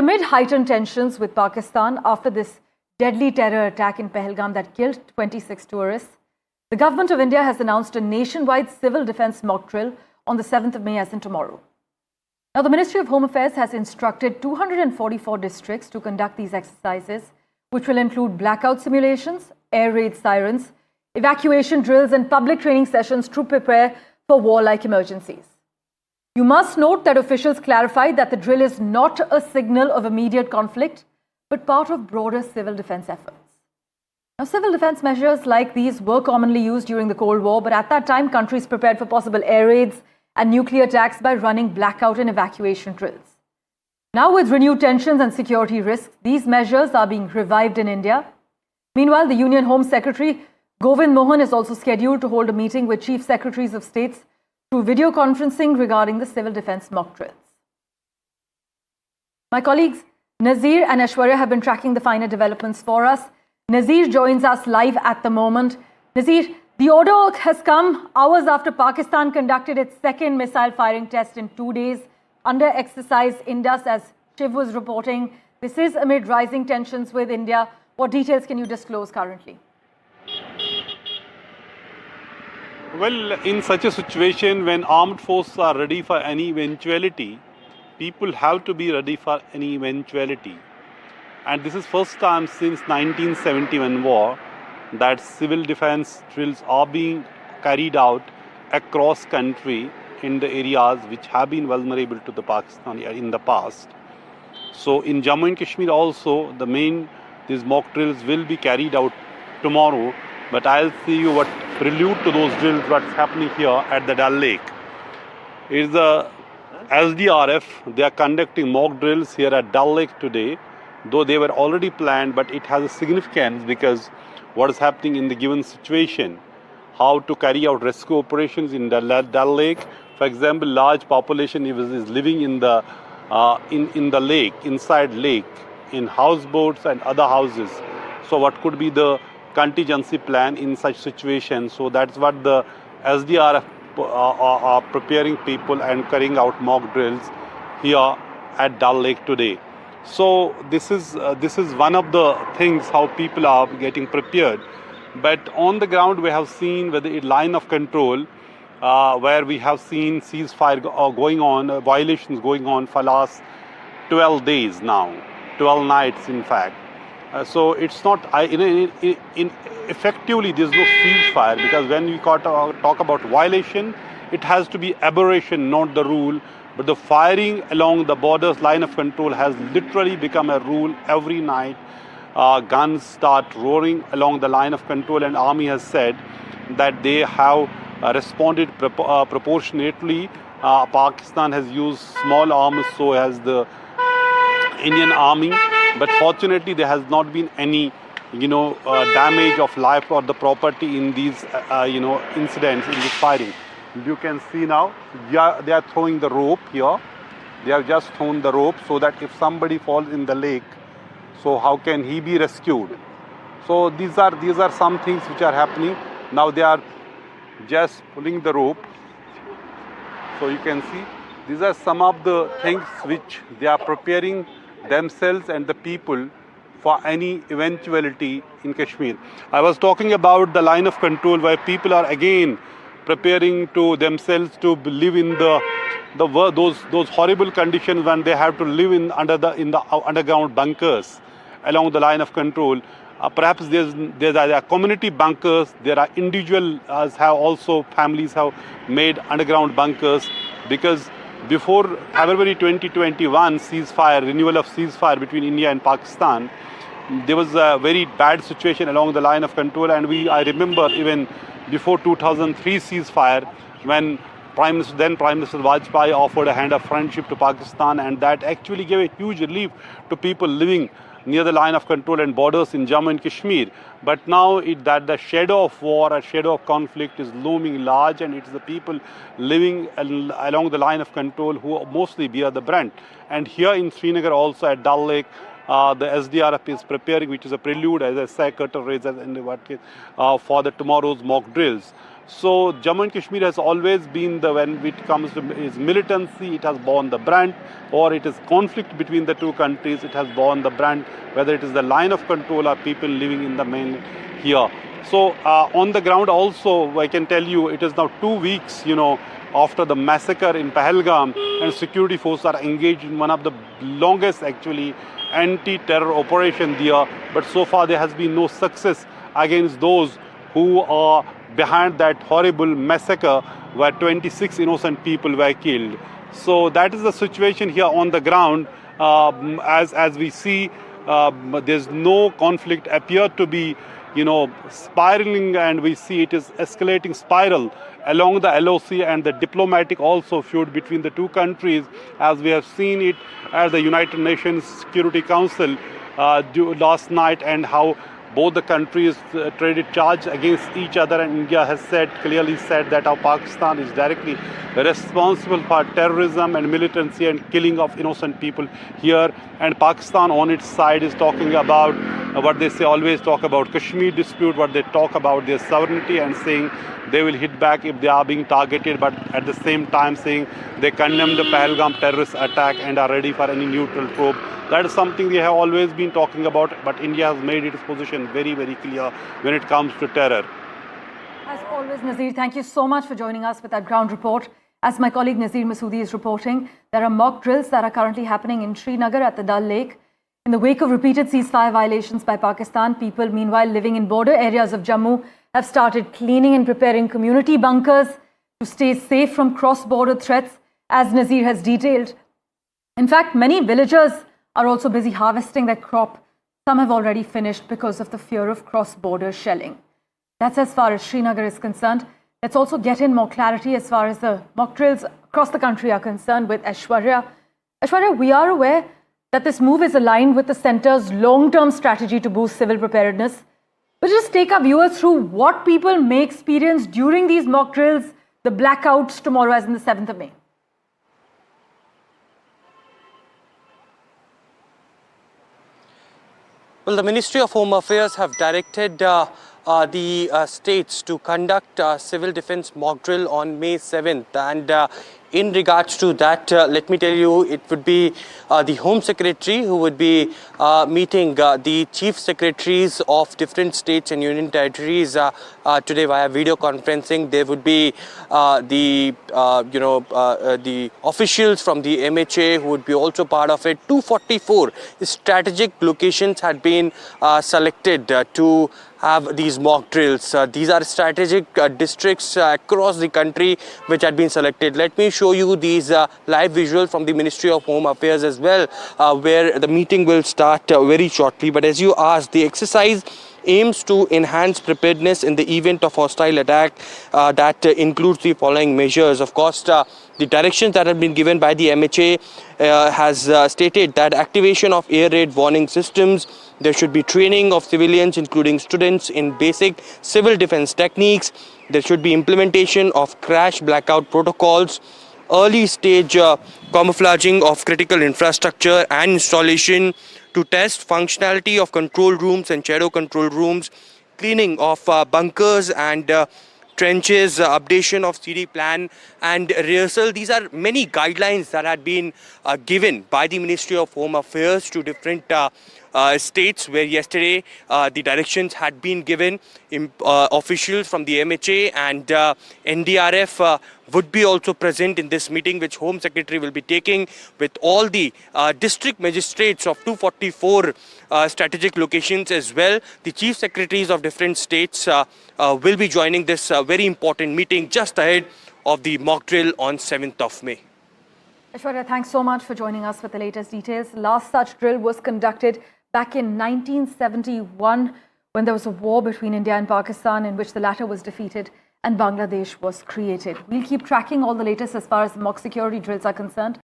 Amid heightened tensions with Pakistan after this deadly terror attack in Pahalgam that killed 26 tourists, the government of India has announced a nationwide civil defence mock drill on the 7th of May, as in tomorrow. Now, the Ministry of Home Affairs has instructed 244 districts to conduct these exercises, which will include blackout simulations, air raid sirens, evacuation drills and public training sessions to prepare for warlike emergencies. You must note that officials clarified that the drill is not a signal of immediate conflict, but part of broader civil defence efforts. Now, civil defence measures like these were commonly used during the Cold War, but at that time, countries prepared for possible air raids and nuclear attacks by running blackout and evacuation drills. Now, with renewed tensions and security risks, these measures are being revived in India. Meanwhile, the Union Home Secretary Govind Mohan is also scheduled to hold a meeting with Chief Secretaries of States through video conferencing regarding the civil defence mock drills. My colleagues Nazir and Aishwarya have been tracking the finer developments for us. Nazir joins us live at the moment. Nazir, the order has come hours after Pakistan conducted its second missile firing test in 2 days under exercise Indus, as Shiv was reporting. This is amid rising tensions with India. What details can you disclose currently? Well, in such a situation, when armed forces are ready for any eventuality, people have to be ready for any eventuality. And this is first time since 1971 war that civil defense drills are being carried out across country in the areas which have been vulnerable to the Pakistan in the past. So in Jammu and Kashmir also, these mock drills will be carried out tomorrow. But I'll see you what prelude to those drills, what's happening here at the Dal Lake. It's the SDRF, they are conducting mock drills here at Dal Lake today, though they were already planned, but it has a significance because what is happening in the given situation, how to carry out rescue operations in the Dal Lake. For example, large population is living in the lake, inside lake, in houseboats and other houses. So what could be the contingency plan in such situations? So that's what the SDRF are preparing people and carrying out mock drills here at Dal Lake today. So this is one of the things how people are getting prepared. But on the ground, we have seen whether a line of control where we have seen ceasefire going on, violations going on for last 12 days now, 12 nights in fact. So it's not effectively there's no ceasefire, because when we talk about violation, it has to be aberration, not the rule. But the firing along the borders line of control has literally become a rule every night. Guns start roaring along the line of control, and army has said that they have responded proportionately. Pakistan has used small arms, so has the Indian army. But fortunately, there has not been any, damage of life or the property in these, incidents, in this firing. You can see now, they are throwing the rope here. They have just thrown the rope so that if somebody falls in the lake, so how can he be rescued? So these are some things which are happening. Now they are just pulling the rope. So you can see, these are some of the things which they are preparing themselves and the people for any eventuality in Kashmir. I was talking about the line of control where people are again preparing to themselves to live in those horrible conditions when they have to live in the underground bunkers along the line of control. Perhaps there are community bunkers. There are individuals families have made underground bunkers, because before February 2021 renewal of ceasefire between India and Pakistan, there was a very bad situation along the line of control. And I remember even before 2003 ceasefire, when then Prime Minister Vajpayee offered a hand of friendship to Pakistan, and that actually gave a huge relief to people living near the line of control and borders in Jammu and Kashmir. But now that the shadow of war, a shadow of conflict is looming large, and it's the people living along the line of control who mostly bear the brunt. And here in Srinagar also at Dal Lake, the SDRF is preparing, which is a prelude, as I say, curtain raisers for the tomorrow's mock drills. So Jammu and Kashmir has always been when it comes to its militancy, it has borne the brand, or it is conflict between the two countries, it has borne the brand, whether it is the line of control or people living in the mainland here. So on the ground also, I can tell you, it is now 2 weeks, after the massacre in Pahalgam, and security forces are engaged in one of the longest actually anti-terror operation there. But so far there has been no success against those who are behind that horrible massacre where 26 innocent people were killed. So that is the situation here on the ground. As we see, there's no conflict appear to be spiraling, and we see it is escalating spiral along the LOC and the diplomatic also feud between the two countries, as we have seen it at the United Nations Security Council last night, and how both the countries traded charge against each other, and India has clearly said that how Pakistan is directly responsible for terrorism and militancy and killing of innocent people here. And Pakistan on its side is talking about what they say, always talk about Kashmir dispute, what they talk about their sovereignty, and saying they will hit back if they are being targeted, but at the same time saying they condemn the Pahalgam terrorist attack and are ready for any neutral probe. That is something they have always been talking about, but India has made its position very, very clear when it comes to terror. As always, Nazir, thank you so much for joining us with that ground report. As my colleague Nazir Masoodi is reporting, there are mock drills that are currently happening in Srinagar at the Dal Lake. In the wake of repeated ceasefire violations by Pakistan, people meanwhile living in border areas of Jammu have started cleaning and preparing community bunkers to stay safe from cross-border threats, as Nazir has detailed. In fact, many villagers are also busy harvesting their crop. Some have already finished because of the fear of cross-border shelling. That's as far as Srinagar is concerned. Let's also get in more clarity as far as the mock drills across the country are concerned with Aishwarya. Aishwarya, we are aware that this move is aligned with the centre's long-term strategy to boost civil preparedness. But just take our viewers through what people may experience during these mock drills, the blackouts tomorrow as in the 7th of May. Well, the Ministry of Home Affairs have directed the states to conduct civil defense mock drill on May 7th. And in regards to that, let me tell you, it would be the Home Secretary who would be meeting the Chief Secretaries of different states and union territories today via video conferencing. There would be the officials from the MHA who would be also part of it. 244 strategic locations had been selected to have these mock drills. These are strategic districts across the country which had been selected. Let me show you these live visuals from the Ministry of Home Affairs as well, where the meeting will start very shortly. But as you asked, the exercise aims to enhance preparedness in the event of hostile attack. That includes the following measures. Of course, the directions that have been given by the MHA has stated that activation of air raid warning systems. There should be training of civilians, including students, in basic civil defense techniques. There should be implementation of crash blackout protocols, early stage camouflaging of critical infrastructure and installation to test functionality of control rooms and shadow control rooms, cleaning of bunkers and trenches, updation of CD plan and rehearsal. These are many guidelines that had been given by the Ministry of Home Affairs to different states, where yesterday the directions had been given. Officials from the MHA and NDRF would be also present in this meeting, which Home Secretary will be taking with all the district magistrates of 244 strategic locations as well. The chief secretaries of different states will be joining this very important meeting just ahead of the mock drill on 7th of May. Aishwarya, thanks so much for joining us with the latest details. Last such drill was conducted back in 1971 when there was a war between India and Pakistan in which the latter was defeated and Bangladesh was created. We'll keep tracking all the latest as far as the mock security drills are concerned.